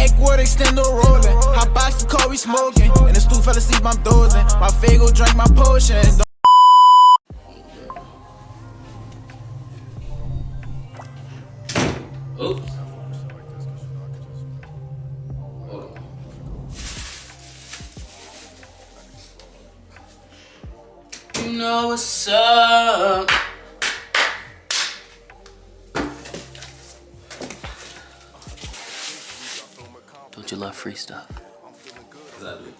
backwood extender rolling. Hot box the car, we smoking. And the stool fell asleep, I'm dozing. My fago drank my potion. Oops. You know what's up. Don't you love free stuff? Exactly.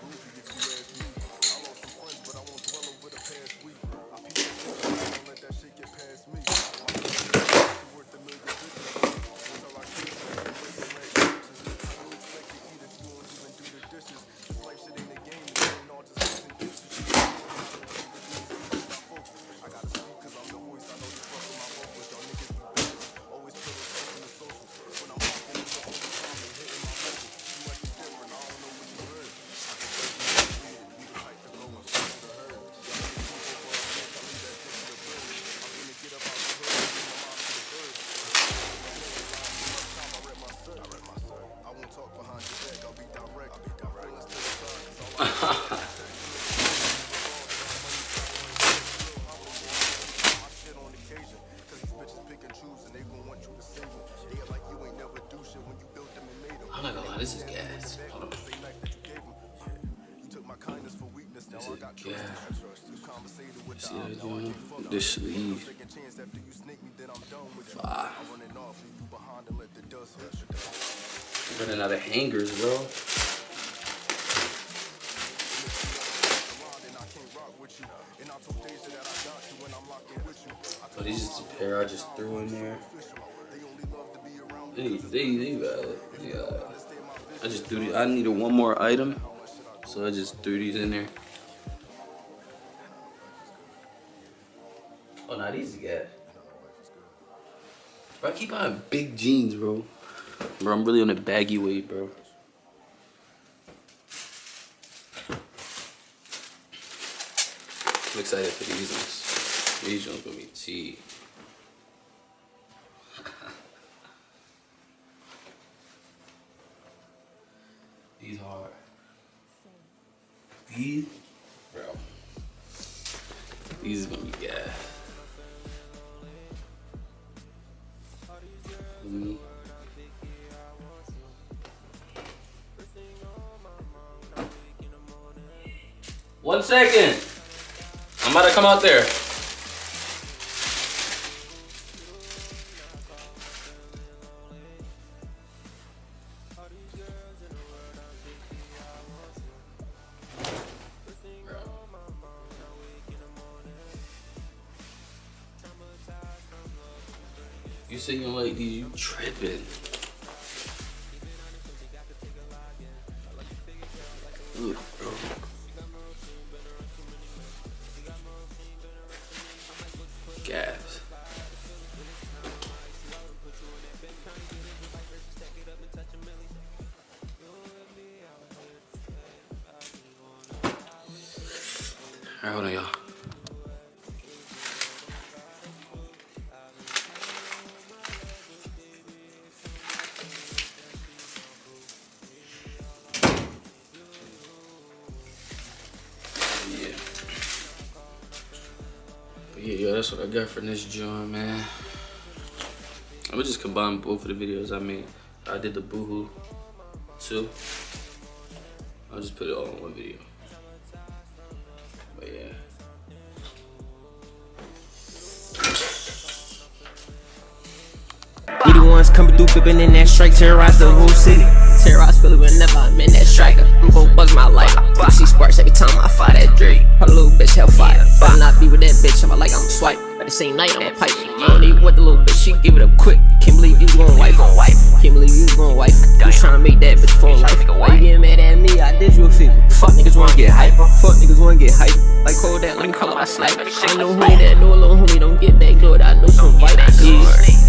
I'm not gonna lie, this is gas. Hold on. This is gas. See what I'm doing? This sleeve. Running out of hangers, bro. Oh, these is a pair I just threw in there. They valid. Yeah. I just threw these. I needed one more item, so I just threw these in there. Oh, nah, these is gas. Bro, I keep buying big jeans, bro. Bro, I'm really on a baggy weight, bro. I'm excited for these ones. These ones gonna be tea. These hard. These, bro. These is gonna be gas. Me. One second. I'm about to come out there. You say you don't like these, you tripping. Look, bro. Gas. Alright, hold on, y'all. Yeah, that's what I got for this joint, man. I'm gonna just combine both of the videos I made. I did the Boohoo too. I'll just put it all in one video. But yeah. We the ones coming through, flipping in that strike, terrorize the whole city. Terrorize Philly whenever I'm in that striker. I'm gon' buzz my life. I see sparks every time I fire that Drake. Her little bitch hellfire. Better not be with that bitch, I'm like I'm a swipe. But the same night, I'm a pipe. I don't even want the little bitch, she give it up quick. Can't believe you gon' wife. Can't believe you gon' wife. You tryna make that bitch for life. Why you getting mad at me? I did you a favor. Fuck niggas wanna get hype. Fuck niggas wanna get hype. Like hold that, let me call up my snipe. I know homie that know a little homie don't get backdoored. I know some vibes.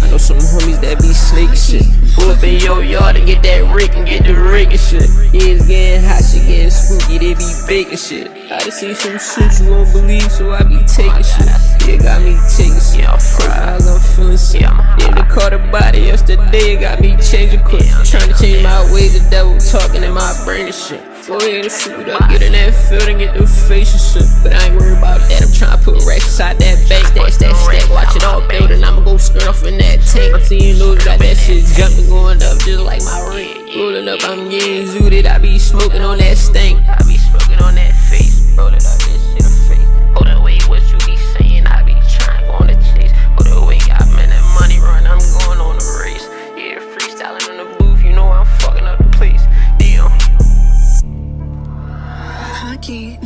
I know some homies that be snake shit. Pull up in yo yard and get that Rick and get the Rick and shit. Yeah, it's getting hot, shit getting spooky, they be baking shit. I done seen some shit you won't believe, so I be taking shit. Yeah, got me taking shit. Cause I'm feeling sick. Yeah, they caught a body yesterday, got me changing quick. Trying to change my ways, the devil talking in my brain and shit. Go ahead and shoot up, get in that field and get the face and shit. But I ain't worried about that, I'm trying to put racks inside that bank. Stack, watch it all build and I'ma go skirt off in that tank. I'm seeing those got that shit jumping, going up just like my ring. Rolling up, I'm getting zooted, I be smoking on that stank. I be smoking on that face, rolling up this shit a face. Hold on, wait, what you be saying? I be trying, go on the chase. Hold on, wait, I'm in that money run, I'm going on the race. Yeah, freestyling in the booth, you know I'm fucking up the place. Damn. I can't.